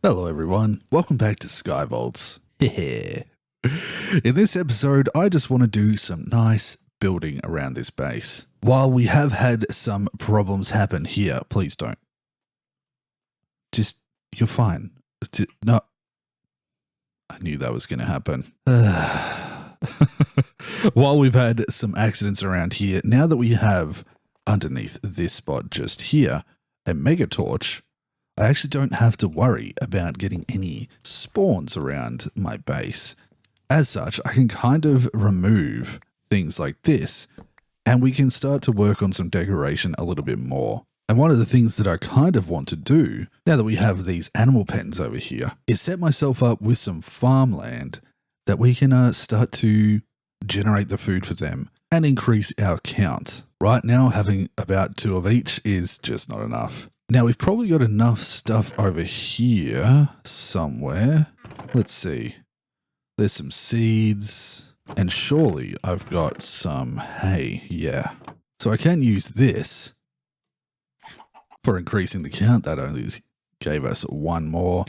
Hello everyone, welcome back to SkyVaults. In this episode, I just want to do some nice building around this base. While we have had some problems happen here, please don't. You're fine. No. I knew that was going to happen. While we've had some accidents around here, now that we have underneath this spot just here, a mega torch, I actually don't have to worry about getting any spawns around my base. As such, I can kind of remove things like this, and we can start to work on some decoration a little bit more. And one of the things that I kind of want to do, now that we have these animal pens over here, is set myself up with some farmland that we can start to generate the food for them and increase our count. Right now, having about 2 of each is just not enough. Now, we've probably got enough stuff over here somewhere. Let's see. There's some seeds, and surely I've got some hay. Yeah. So I can use this for increasing the count. That only gave us 1 more.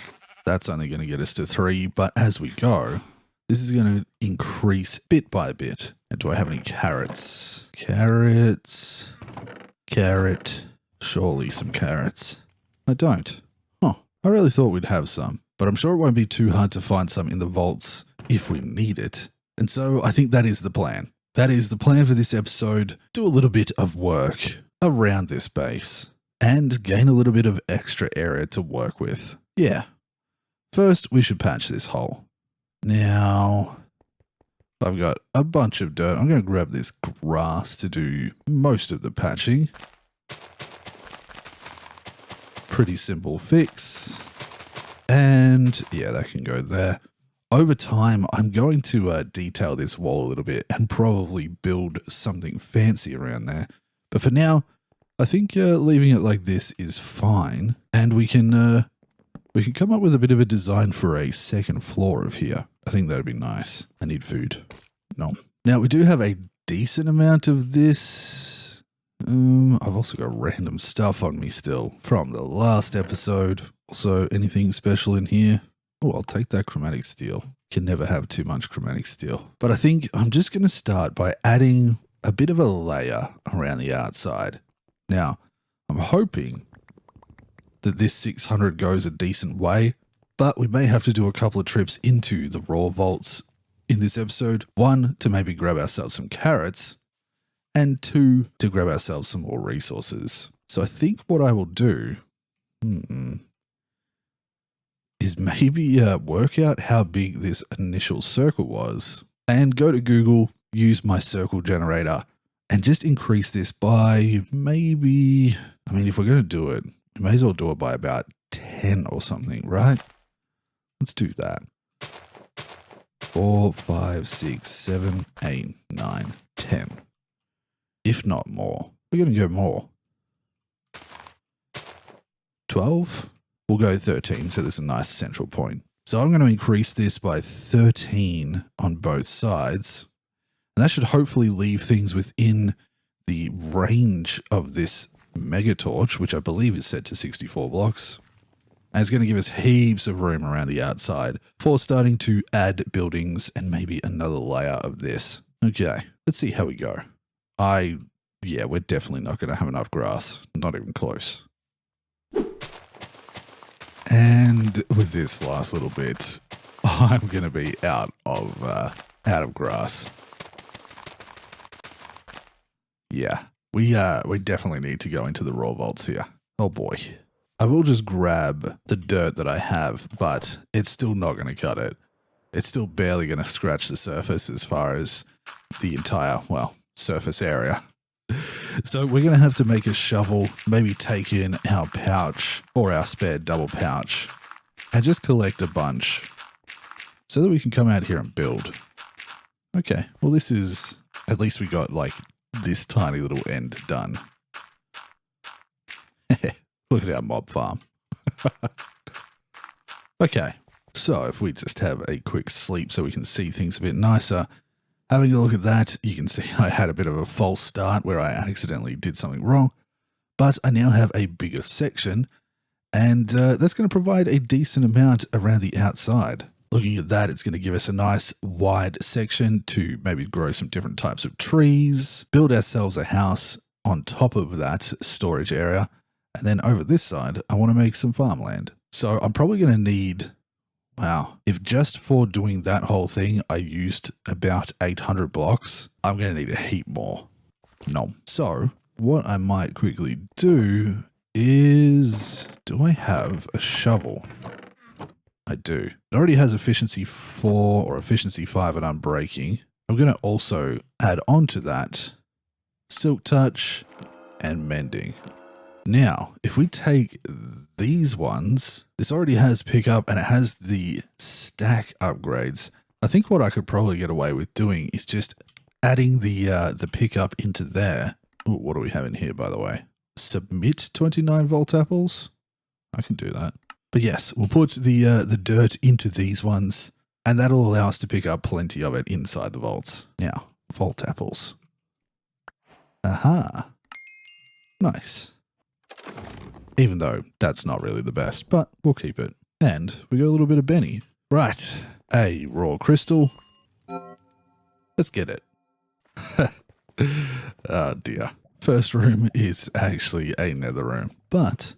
That's only going to get us to 3. But as we go, this is going to increase bit by bit. And do I have any carrots? Carrots. Carrot. Surely some carrots. I don't. Oh, I really thought we'd have some. But I'm sure it won't be too hard to find some in the vaults if we need it. And so I think that is the plan. That is the plan for this episode. Do a little bit of work around this base and gain a little bit of extra area to work with. Yeah. First, we should patch this hole. Now, I've got a bunch of dirt. I'm going to grab this grass to do most of the patching. Pretty simple fix. And yeah, that can go there. Over time, I'm going to detail this wall a little bit and probably build something fancy around there. But for now, I think leaving it like this is fine. And we can come up with a bit of a design for a second floor of here. I think that'd be nice. I need food. No. Now, we do have a decent amount of this. I've also got random stuff on me still from the last episode. Also, anything special in here? Oh, I'll take that chromatic steel. Can never have too much chromatic steel. But I think I'm just going to start by adding a bit of a layer around the outside. Now, I'm hoping that this 600 goes a decent way, but we may have to do a couple of trips into the raw vaults in this episode. 1, to maybe grab ourselves some carrots, and 2, to grab ourselves some more resources. So I think what I will do is maybe work out how big this initial circle was and go to Google, use my circle generator, and just increase this by maybe, I mean, if we're going to do it, we may as well do it by about 10 or something, right? Let's do that. 4, 5, 6, 7, 8, 9, 10. If not more. We're going to go more. 12? We'll go 13, so there's a nice central point. So I'm going to increase this by 13 on both sides. And that should hopefully leave things within the range of this mega torch, which I believe is set to 64 blocks. And it's going to give us heaps of room around the outside for starting to add buildings and maybe another layer of this. Okay, let's see how we go. Yeah, we're definitely not going to have enough grass. Not even close. And with this last little bit, I'm going to be out of grass. Yeah, we definitely need to go into the raw vaults here. Oh boy. I will just grab the dirt that I have, but it's still not going to cut it. It's still barely going to scratch the surface as far as the entire, surface area. So we're going to have to make a shovel, maybe take in our pouch or our spare double pouch and just collect a bunch so that we can come out here and build. Okay, well this is, at least we got like this tiny little end done. Look at our mob farm. Okay, so if we just have a quick sleep so we can see things a bit nicer. Having a look at that, you can see I had a bit of a false start where I accidentally did something wrong, but I now have a bigger section And that's going to provide a decent amount around the outside. Looking at that, it's going to give us a nice wide section to maybe grow some different types of trees, build ourselves a house on top of that storage area. And then over this side, I want to make some farmland. So I'm probably going to need, wow, if just for doing that whole thing, I used about 800 blocks, I'm going to need a heap more. No. So what I might quickly do is, do I have a shovel? I do. It already has efficiency 4 or efficiency 5 at unbreaking. I'm going to also add on to that silk touch and mending. Now, if we take these ones, this already has pickup and it has the stack upgrades. I think what I could probably get away with doing is just adding the pickup into there. Ooh, what do we have in here, by the way? Submit 29 volt apples. I can do that. But yes, we'll put the dirt into these ones, and that'll allow us to pick up plenty of it inside the vaults. Now, vault apples. Aha. Nice. Even though that's not really the best, but we'll keep it. And we got a little bit of Benny. Right. A raw crystal. Let's get it. Oh dear. First room is actually a nether room, but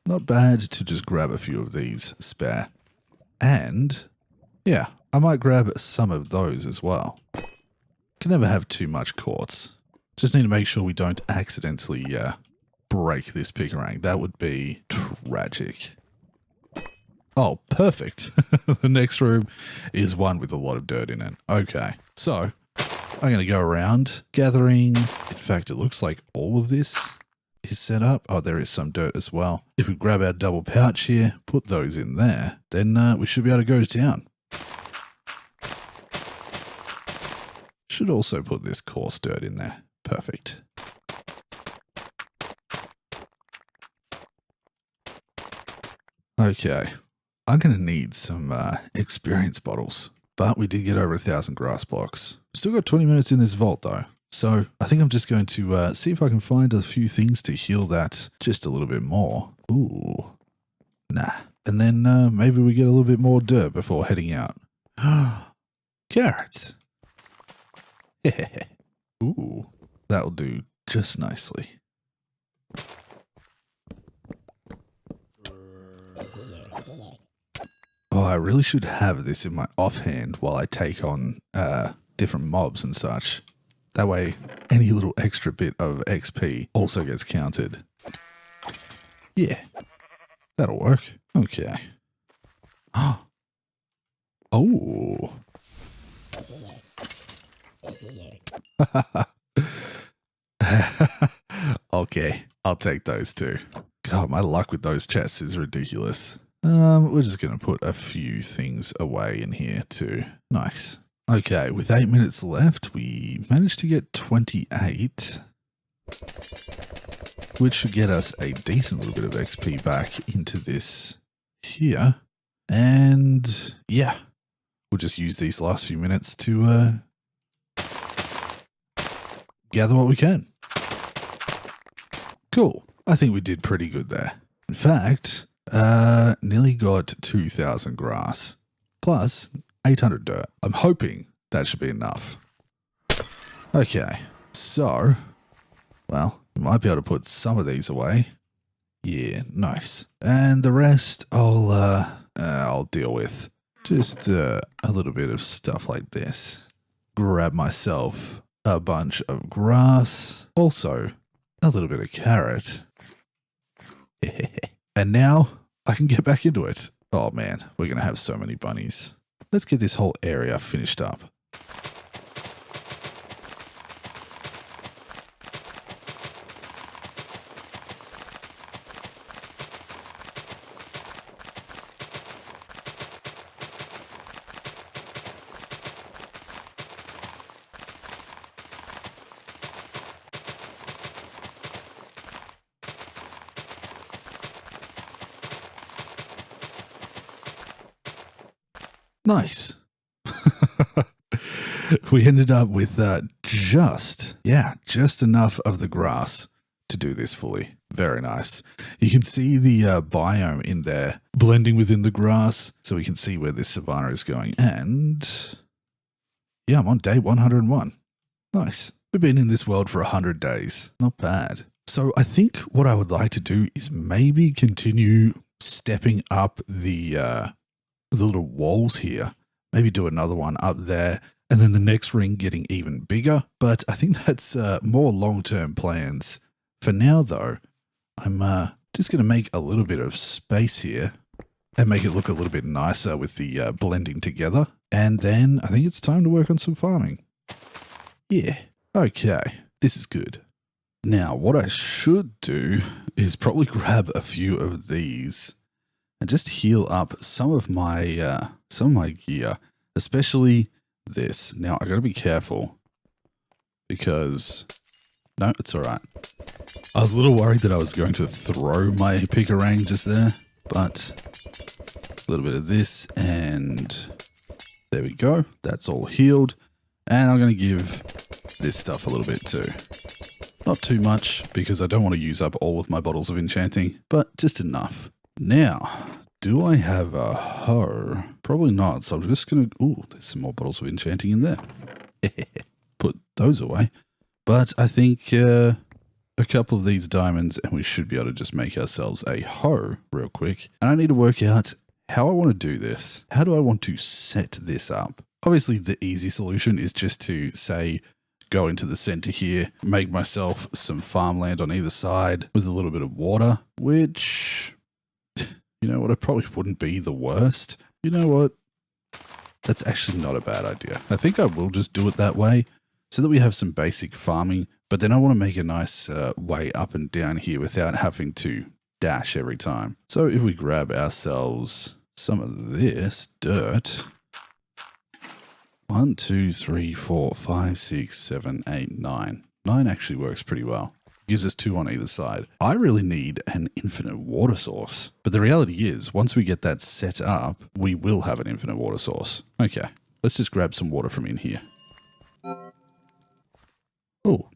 not bad to just grab a few of these spare. And yeah, I might grab some of those as well. Can never have too much quartz. Just need to make sure we don't accidentally break this pickerang. That would be tragic. Oh, perfect. The next room is one with a lot of dirt in it. Okay, so I'm going to go around gathering. In fact, it looks like all of this is set up. Oh, there is some dirt as well. If we grab our double pouch here, put those in there, then we should be able to go to town. Should also put this coarse dirt in there. Perfect. Okay, I'm going to need some experience bottles, but we did get over 1,000 grass blocks. Still got 20 minutes in this vault though. So I think I'm just going to see if I can find a few things to heal that just a little bit more. Ooh, nah. And then maybe we get a little bit more dirt before heading out. Carrots. Ooh, that'll do just nicely. Oh, I really should have this in my offhand while I take on different mobs and such. That way, any little extra bit of XP also gets counted. Yeah, that'll work. Okay. Oh. Okay, I'll take those too. God, my luck with those chests is ridiculous. We're just going to put a few things away in here too. Nice. Okay, with 8 minutes left, we managed to get 28, which should get us a decent little bit of XP back into this here. And yeah, we'll just use these last few minutes to gather what we can. Cool. I think we did pretty good there. In fact, nearly got 2,000 grass plus 800 dirt. I'm hoping that should be enough. Okay, so, well, we might be able to put some of these away. Yeah, nice. And the rest I'll deal with. Just a little bit of stuff like this. Grab myself a bunch of grass. Also, a little bit of carrot. And now I can get back into it. Oh man, we're going to have so many bunnies. Let's get this whole area finished up. Nice. We ended up with just enough of the grass to do this fully. Very nice. You can see the biome in there blending within the grass, so we can see where this savanna is going. And yeah, I'm on day 101. Nice. We've been in this world for 100 days. Not bad. So I think what I would like to do is maybe continue stepping up the little walls here. Maybe do another one up there, and then the next ring getting even bigger. But I think that's more long-term plans. For now, though, I'm just going to make a little bit of space here and make it look a little bit nicer with the blending together. And then I think it's time to work on some farming. Yeah. Okay. This is good. Now, what I should do is probably grab a few of these and just heal up some of my gear, especially this. Now, I got to be careful because no, it's all right. I was a little worried that I was going to throw my picarang just there, but a little bit of this, and there we go. That's all healed. And I'm going to give this stuff a little bit too. Not too much, because I don't want to use up all of my bottles of enchanting, but just enough. Now, do I have a hoe? Probably not, so I'm just going to... Ooh, there's some more bottles of enchanting in there. Put those away. But I think a couple of these diamonds, and we should be able to just make ourselves a hoe real quick. And I need to work out how I want to do this. How do I want to set this up? Obviously, the easy solution is just to, say, go into the center here, make myself some farmland on either side with a little bit of water, which, you know what, it probably wouldn't be the worst. You know what? That's actually not a bad idea. I think I will just do it that way so that we have some basic farming, but then I want to make a nice way up and down here without having to dash every time. So if we grab ourselves some of this dirt... 1, 2, 3, 4, 5, 6, 7, 8, 9. 9 actually works pretty well. Gives us 2 on either side. I really need an infinite water source. But the reality is, once we get that set up, we will have an infinite water source. Okay, let's just grab some water from in here. Oh,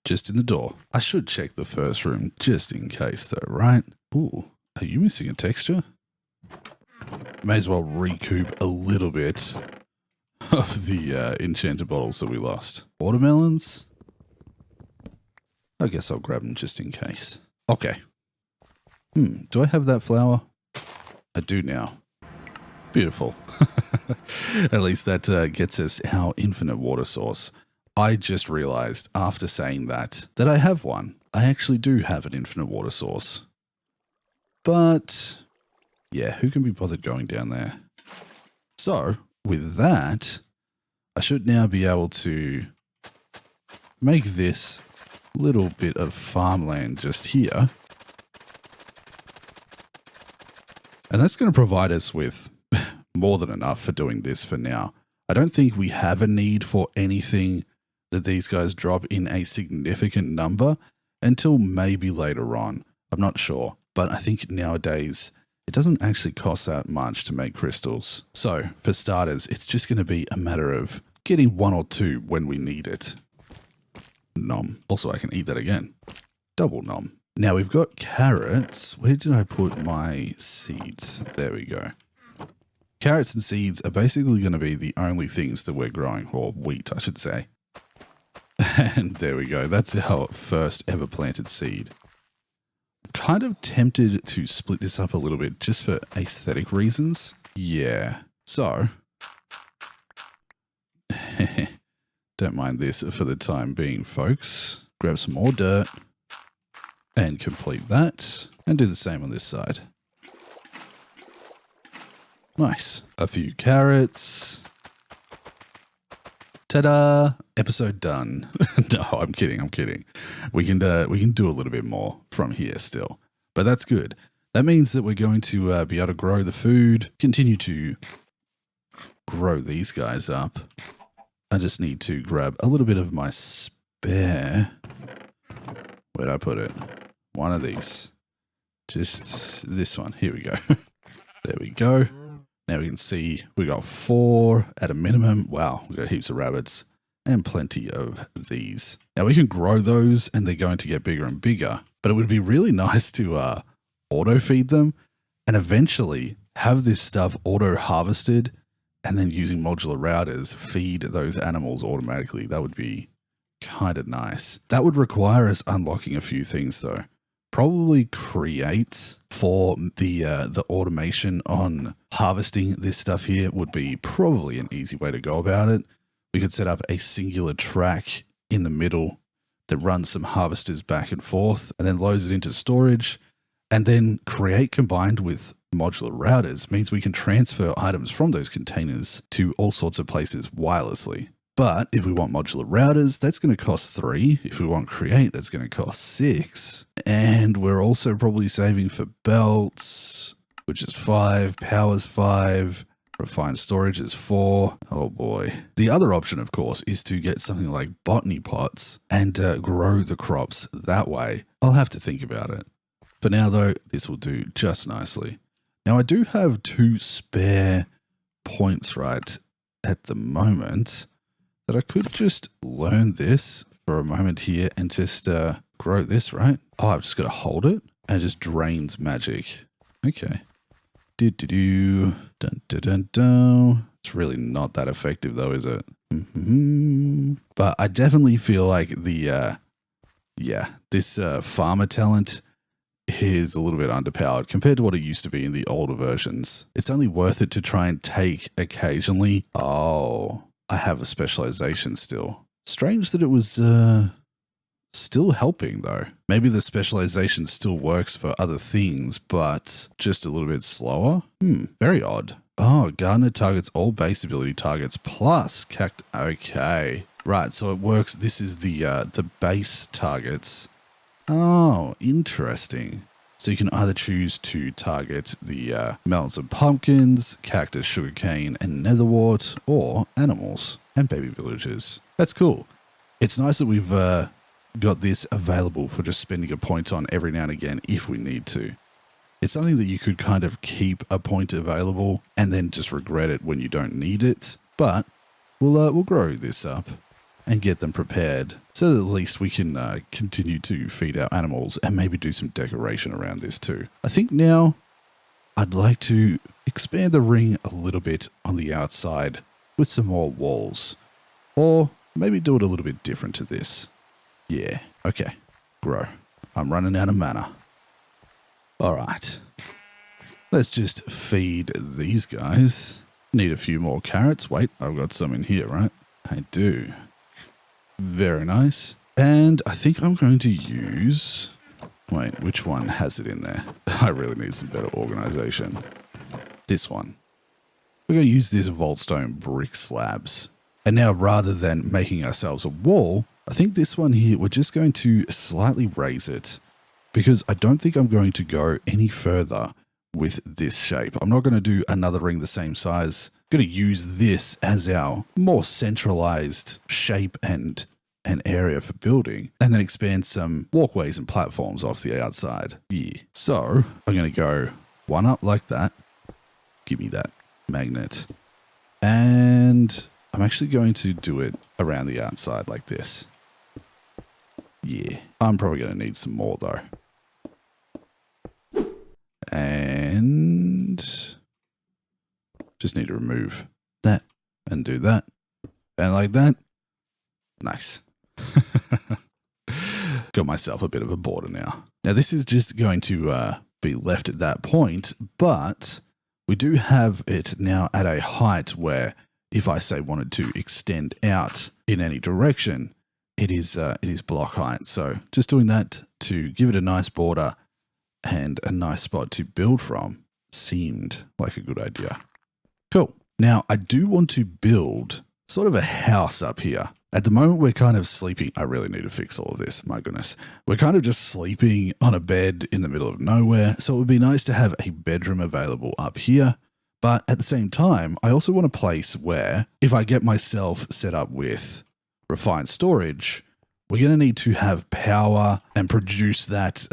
just in the door. I should check the first room just in case though, right? Ooh, are you missing a texture? May as well recoup a little bit of the enchanted bottles that we lost. Watermelons? I guess I'll grab them just in case. Okay. Do I have that flower? I do now. Beautiful. At least that gets us our infinite water source. I just realized after saying that I have one. I actually do have an infinite water source. But yeah, who can be bothered going down there? So with that, I should now be able to make this little bit of farmland just here. And that's going to provide us with more than enough for doing this for now. I don't think we have a need for anything that these guys drop in a significant number until maybe later on. I'm not sure, but I think nowadays it doesn't actually cost that much to make crystals. So for starters, it's just going to be a matter of getting 1 or 2 when we need it. Nom. Also, I can eat that again. Double nom. Now we've got carrots. Where did I put my seeds? There we go. Carrots and seeds are basically going to be the only things that we're growing, or wheat, I should say. And there we go. That's our first ever planted seed. Kind of tempted to split this up a little bit just for aesthetic reasons. Yeah. So, don't mind this for the time being, folks. Grab some more dirt and complete that and do the same on this side. Nice. A few carrots. Ta-da! Episode done. No, I'm kidding. We can do a little bit more from here still, but that's good. That means that we're going to be able to grow the food, continue to grow these guys up. I just need to grab a little bit of my spare. Where'd I put it? One of these. Just this one. Here we go. There we go. Now we can see we got 4 at a minimum. Wow, we got heaps of rabbits. and plenty of these. Now we can grow those and they're going to get bigger and bigger, but it would be really nice to auto feed them and eventually have this stuff auto harvested and then using modular routers feed those animals automatically. That would be kind of nice. That would require us unlocking a few things though. Probably create for the automation on harvesting this stuff here would be probably an easy way to go about it. We could set up a singular track in the middle that runs some harvesters back and forth and then loads it into storage, and then create combined with modular routers means we can transfer items from those containers to all sorts of places wirelessly. But if we want modular routers, that's going to cost 3. If we want create, that's going to cost 6. And we're also probably saving for belts, which is 5, power's 5, refined storage is 4. Oh boy. The other option, of course, is to get something like botany pots and grow the crops that way. I'll have to think about it. For now, though, this will do just nicely. Now, I do have 2 spare points right at the moment that I could just learn this for a moment here and just grow this, right? Oh, I've just got to hold it and it just drains magic. Okay. Dun, dun, dun, dun. It's really not that effective though, is it? But I definitely feel like the, this farmer talent is a little bit underpowered compared to what it used to be in the older versions. It's only worth it to try and take occasionally. Oh, I have a specialization still. Strange that it was still helping though. Maybe the specialization still works for other things, but just a little bit slower. Very odd. Oh, gardener targets all base ability targets plus okay. Right, so it works. This is the base targets. Oh, interesting. So you can either choose to target the melons and pumpkins, cactus, sugarcane, and netherwort, or animals and baby villagers. That's cool. It's nice that we've got this available for just spending a point on every now and again if we need to. It's something that you could kind of keep a point available and then just regret it when you don't need it. But we'll grow this up and get them prepared so that at least we can continue to feed our animals and maybe do some decoration around this too. I think now I'd like to expand the ring a little bit on the outside with some more walls, or maybe do it a little bit different to this. Yeah, okay, grow. I'm running out of mana. All right, let's just feed these guys. Need a few more carrots. Wait, I've got some in here, right? I do. Very nice. And I think I'm going to use... Wait, which one has it in there? I really need some better organization. This one. We're going to use this vaultstone brick slabs. And now rather than making ourselves a wall, I think this one here, we're just going to slightly raise it because I don't think I'm going to go any further with this shape. I'm not going to do another ring the same size. I'm going to use this as our more centralized shape and an area for building, and then expand some walkways and platforms off the outside. Yeah. So I'm going to go one up like that. Give me that magnet. And I'm actually going to do it around the outside like this. Yeah. I'm probably going to need some more though. And just need to remove that and do that. And like that. Nice. Got myself a bit of a border now. Now this is just going to be left at that point, but we do have it now at a height where if I say wanted to extend out in any direction, it is block height. So just doing that to give it a nice border and a nice spot to build from seemed like a good idea. Cool. Now I do want to build sort of a house up here. At the moment, we're kind of sleeping. I really need to fix all of this. My goodness. We're kind of just sleeping on a bed in the middle of nowhere. So it would be nice to have a bedroom available up here. But at the same time, I also want a place where if I get myself set up with refined storage, we're going to need to have power and produce that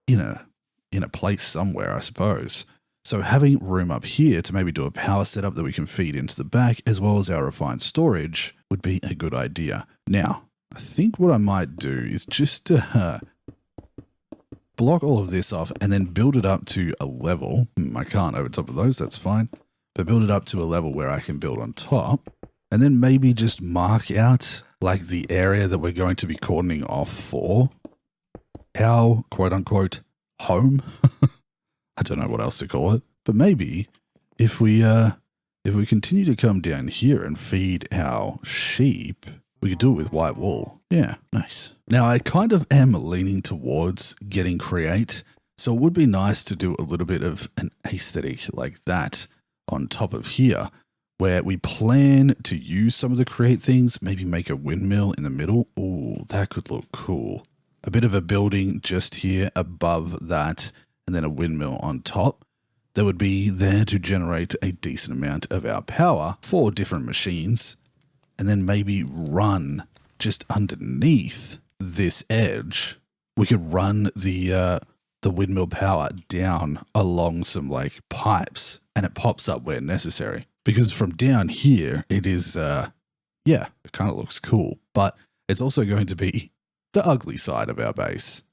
in a place somewhere, I suppose. So having room up here to maybe do a power setup that we can feed into the back as well as our refined storage would be a good idea. Now, I think what I might do is just block all of this off and then build it up to a level. I can't over top of those, that's fine. But build it up to a level where I can build on top. And then maybe just mark out like the area that we're going to be cordoning off for our quote unquote home. I don't know what else to call it. But maybe if we continue to come down here and feed our sheep, we could do it with white wool. Yeah, nice. Now I kind of am leaning towards getting create. So it would be nice to do a little bit of an aesthetic like that on top of here, where we plan to use some of the create things, maybe make a windmill in the middle. Ooh, that could look cool. A bit of a building just here above that, and then a windmill on top. That would be there to generate a decent amount of our power for different machines, and then maybe run just underneath this edge. We could run the windmill power down along some like pipes, and it pops up where necessary. Because from down here, it is, yeah, it kind of looks cool, but it's also going to be the ugly side of our base.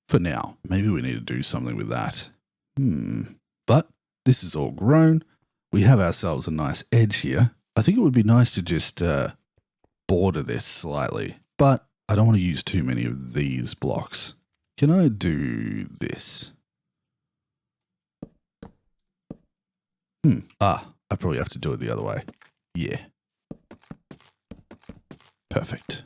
For now, maybe we need to do something with that. But this is all grown. We have ourselves a nice edge here. I think it would be nice to just border this slightly, but I don't want to use too many of these blocks. Can I do this? I probably have to do it the other way. Yeah. Perfect.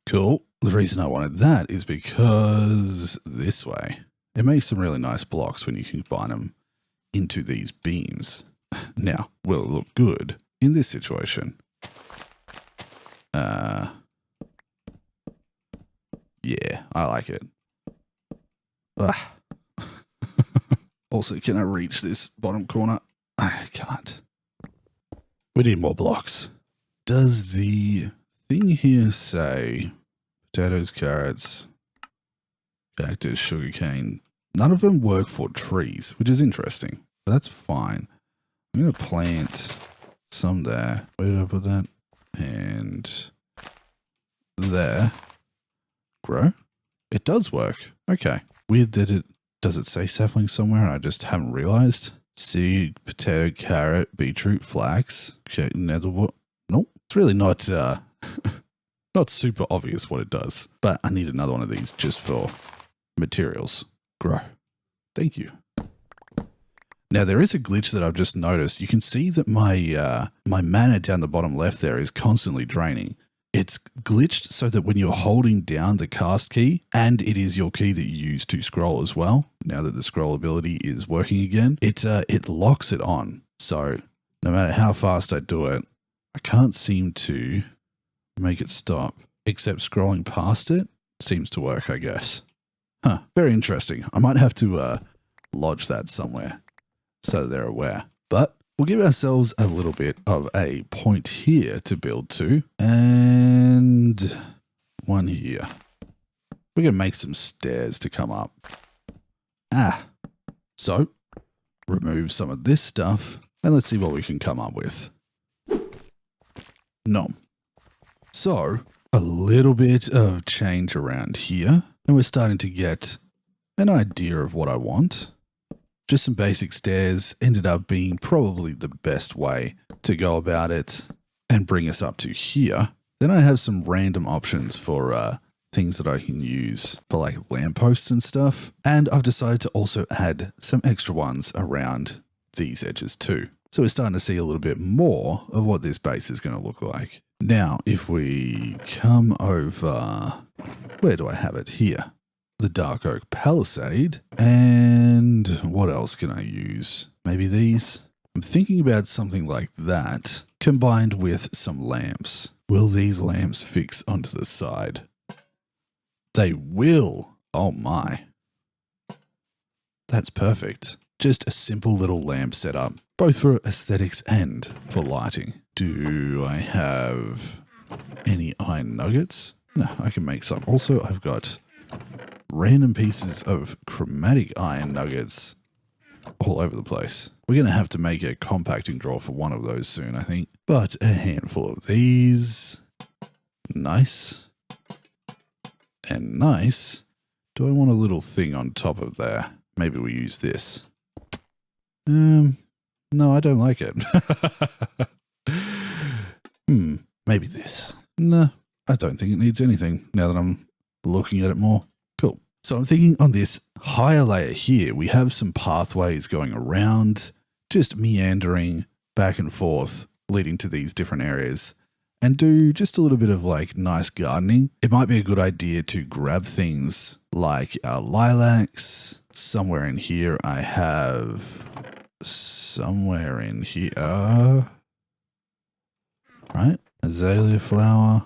Cool. The reason I wanted that is because this way, it makes some really nice blocks when you combine them into these beams. Now, will it look good in this situation? Yeah, I like it. Also, can I reach this bottom corner? I can't. We need more blocks. Does the thing here say potatoes, carrots, cactus, sugarcane? None of them work for trees, which is interesting. But that's fine. I'm going to plant some there. Where did I put that? And there. Grow? It does work. Okay. Weird that does it say sapling somewhere? I just haven't realized. Seed, potato, carrot, beetroot, flax. Okay, netherwood. Nope. It's really not not super obvious what it does. But I need another one of these just for materials. Grow. Thank you. Now there is a glitch that I've just noticed. You can see that my mana down the bottom left there is constantly draining. It's glitched so that when you're holding down the cast key, and it is your key that you use to scroll as well, now that the scroll ability is working again, it locks it on. So no matter how fast I do it, I can't seem to make it stop, except scrolling past it seems to work, I guess. Huh, very interesting. I might have to lodge that somewhere so they're aware. But we'll give ourselves a little bit of a point here to build to, and one here. We're going to make some stairs to come up. So remove some of this stuff, and let's see what we can come up with. Nom. So a little bit of change around here, and we're starting to get an idea of what I want. Just some basic stairs ended up being probably the best way to go about it and bring us up to here. Then I have some random options for things that I can use for like lampposts and stuff. And I've decided to also add some extra ones around these edges too. So we're starting to see a little bit more of what this base is going to look like. Now, if we come over, where do I have it? Here. The dark oak palisade, and what else can I use? Maybe these? I'm thinking about something like that combined with some lamps. Will these lamps fix onto the side? They will. Oh my. That's perfect. Just a simple little lamp setup, both for aesthetics and for lighting. Do I have any iron nuggets? No, I can make some. Also, I've got random pieces of chromatic iron nuggets all over the place. We're going to have to make a compacting drawer for one of those soon, I think. But a handful of these. Nice. And nice. Do I want a little thing on top of there? Maybe we use this. No, I don't like it. Maybe this. No, I don't think it needs anything now that I'm looking at it more. Cool. So I'm thinking on this higher layer here, we have some pathways going around, just meandering back and forth, leading to these different areas, and do just a little bit of like nice gardening. It might be a good idea to grab things like our lilacs. Somewhere in here I have... Somewhere in here... Right? Azalea flower.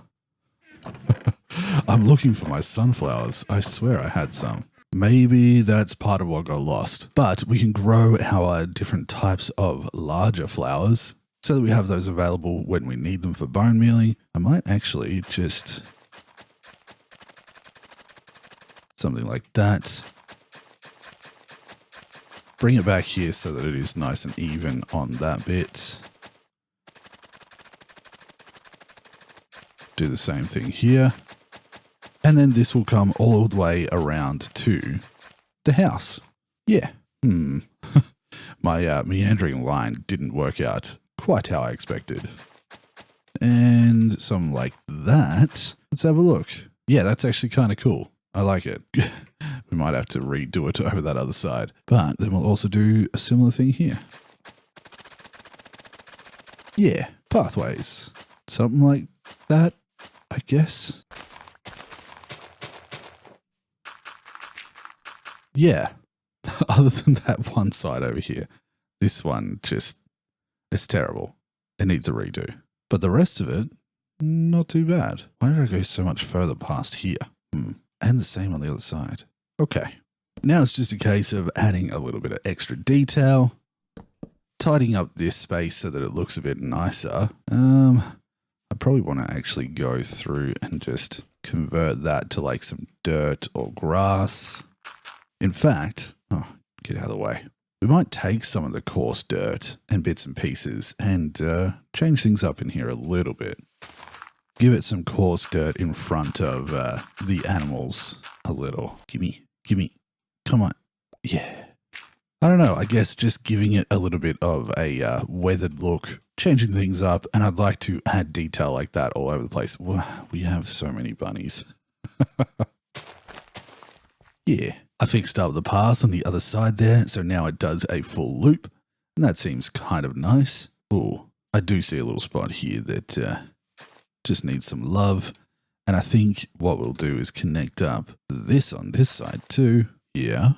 I'm looking for my sunflowers. I swear I had some. Maybe that's part of what got lost. But we can grow our different types of larger flowers so that we have those available when we need them for bone mealing. I might actually just... something like that. Bring it back here so that it is nice and even on that bit. Do the same thing here. And then this will come all the way around to the house. Yeah. My meandering line didn't work out quite how I expected. And something like that. Let's have a look. Yeah, that's actually kind of cool. I like it. We might have to redo it over that other side. But then we'll also do a similar thing here. Yeah, pathways. Something like that, I guess. Yeah. Other than that one side over here, this one just, it's terrible. It needs a redo. But the rest of it, not too bad. Why did I go so much further past here? And the same on the other side. Okay. Now it's just a case of adding a little bit of extra detail, tidying up this space so that it looks a bit nicer. I probably want to actually go through and just convert that to like some dirt or grass. In fact, get out of the way. We might take some of the coarse dirt and bits and pieces and change things up in here a little bit. Give it some coarse dirt in front of the animals a little. Gimme. Come on. Yeah. I don't know. I guess just giving it a little bit of a weathered look, changing things up, and I'd like to add detail like that all over the place. We have so many bunnies. Yeah. I fixed up the path on the other side there, so now it does a full loop, and that seems kind of nice. Oh, I do see a little spot here that just needs some love, and I think what we'll do is connect up this on this side too. Yeah.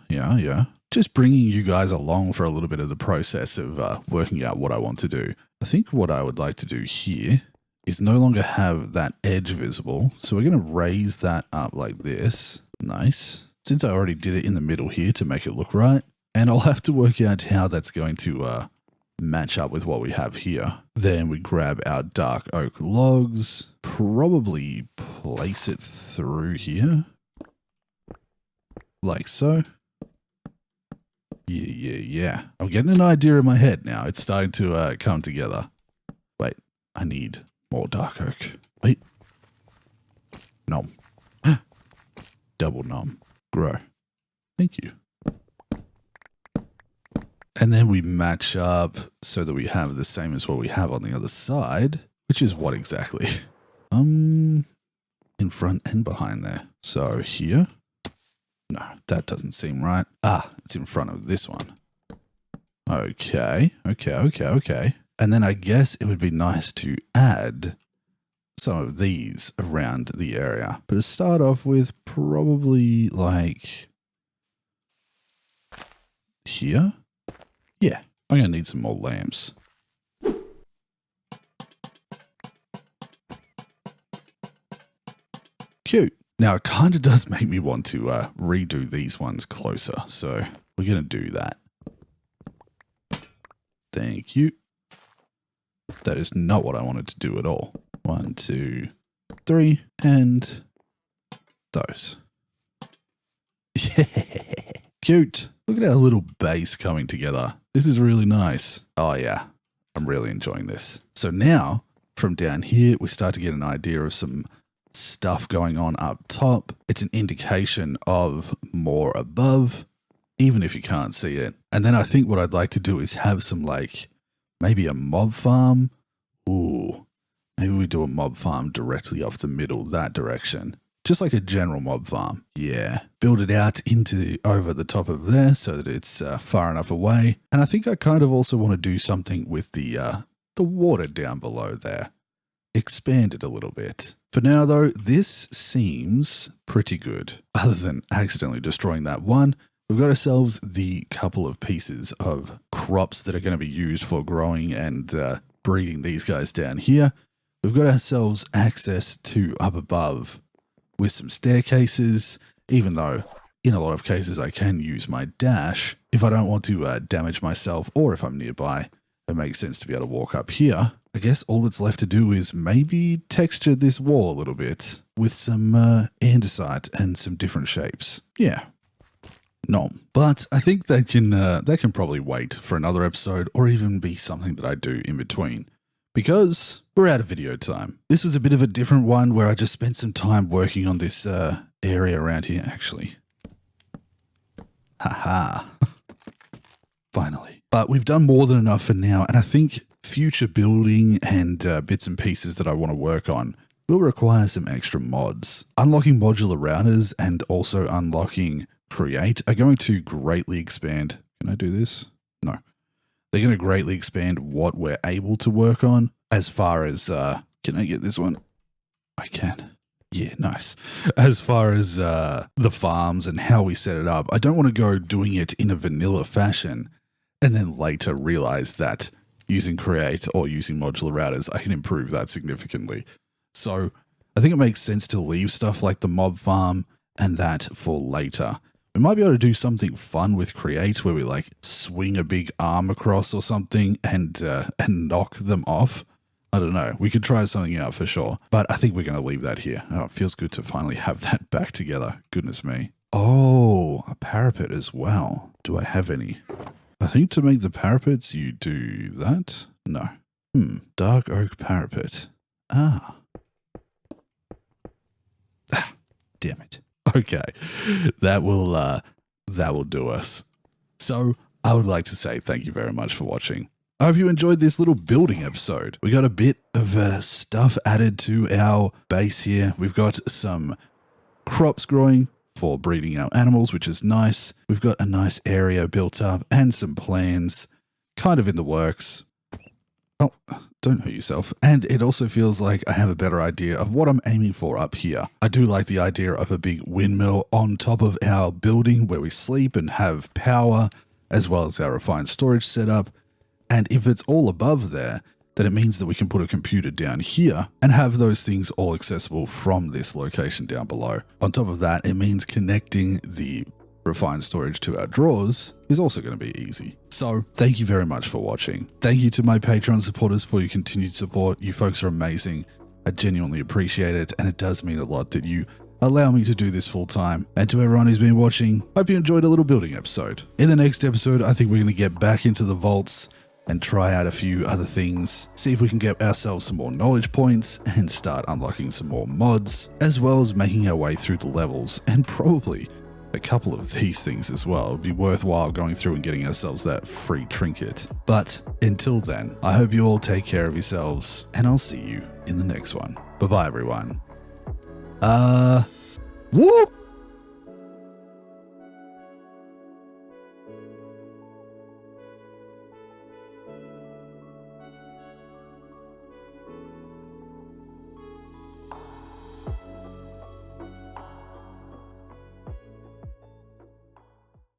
Just bringing you guys along for a little bit of the process of working out what I want to do. I think what I would like to do here is no longer have that edge visible, so we're going to raise that up like this. Nice. Since I already did it in the middle here to make it look right, and I'll have to work out how that's going to match up with what we have here. Then we grab our dark oak logs, probably place it through here, like so. Yeah. I'm getting an idea in my head now. It's starting to come together. Wait, I need more dark oak. Wait. Nom. Double nom. Grow. Thank you. And then we match up so that we have the same as what we have on the other side, which is what exactly? In front and behind there. So here. No, that doesn't seem right. It's in front of this one. Okay. And then I guess it would be nice to add some of these around the area. But to start off with, probably like here. Yeah, I'm going to need some more lamps. Cute. Now, it kind of does make me want to redo these ones closer, so we're going to do that. Thank you. That is not what I wanted to do at all. 1, 2, 3, and those. Yeah, cute. Look at our little base coming together. This is really nice. Oh yeah, I'm really enjoying this. So now from down here, we start to get an idea of some stuff going on up top. It's an indication of more above, even if you can't see it. And then I think what I'd like to do is have some like maybe a mob farm. Ooh, maybe we do a mob farm directly off the middle, that direction. Just like a general mob farm. Yeah. Build it out into over the top of there so that it's far enough away. And I think I kind of also want to do something with the water down below there. Expand it a little bit. For now though, this seems pretty good. Other than accidentally destroying that one, we've got ourselves the couple of pieces of crops that are going to be used for growing and breeding these guys down here. We've got ourselves access to up above with some staircases, even though in a lot of cases I can use my dash if I don't want to damage myself, or if I'm nearby. It makes sense to be able to walk up here. I guess all that's left to do is maybe texture this wall a little bit with some andesite and some different shapes. Yeah. No, but I think that can probably wait for another episode, or even be something that I do in between, because we're out of video time. This was a bit of a different one where I just spent some time working on this area around here, actually. Haha. Finally. But we've done more than enough for now, and I think future building and bits and pieces that I want to work on will require some extra mods. Unlocking modular routers and also unlocking create are going to greatly expand. Can I do this? No. They're going to greatly expand what we're able to work on as far as, can I get this one? I can. Yeah, nice. As far as the farms and how we set it up, I don't want to go doing it in a vanilla fashion and then later realize that using create or using modular routers, I can improve that significantly. So I think it makes sense to leave stuff like the mob farm and that for later. We might be able to do something fun with create where we like swing a big arm across or something and knock them off. I don't know. We could try something out for sure, but I think we're going to leave that here. Oh, it feels good to finally have that back together. Goodness me. Oh, a parapet as well. Do I have any? I think to make the parapets, you do that. No. Dark oak parapet. Ah, damn it. Okay, that will do us. So I would like to say thank you very much for watching. I hope you enjoyed this little building episode. We got a bit of stuff added to our base here. We've got some crops growing for breeding our animals, which is nice. We've got a nice area built up and some plans kind of in the works. Oh, don't hurt yourself. And it also feels like I have a better idea of what I'm aiming for up here. I do like the idea of a big windmill on top of our building where we sleep and have power, as well as our refined storage setup. And if it's all above there, then it means that we can put a computer down here and have those things all accessible from this location down below. On top of that, it means connecting the refined storage to our drawers is also going to be easy. So thank you very much for watching. Thank you to my Patreon supporters for your continued support. You folks are amazing. I genuinely appreciate it, and it does mean a lot that you allow me to do this full time. And to everyone who's been watching, hope you enjoyed a little building episode. In the next episode, I think we're going to get back into the vaults and try out a few other things, see if we can get ourselves some more knowledge points and start unlocking some more mods, as well as making our way through the levels, and probably a couple of these things as well. It'd be worthwhile going through and getting ourselves that free trinket. But until then, I hope you all take care of yourselves, and I'll see you in the next one. Bye-bye, everyone. Whoop!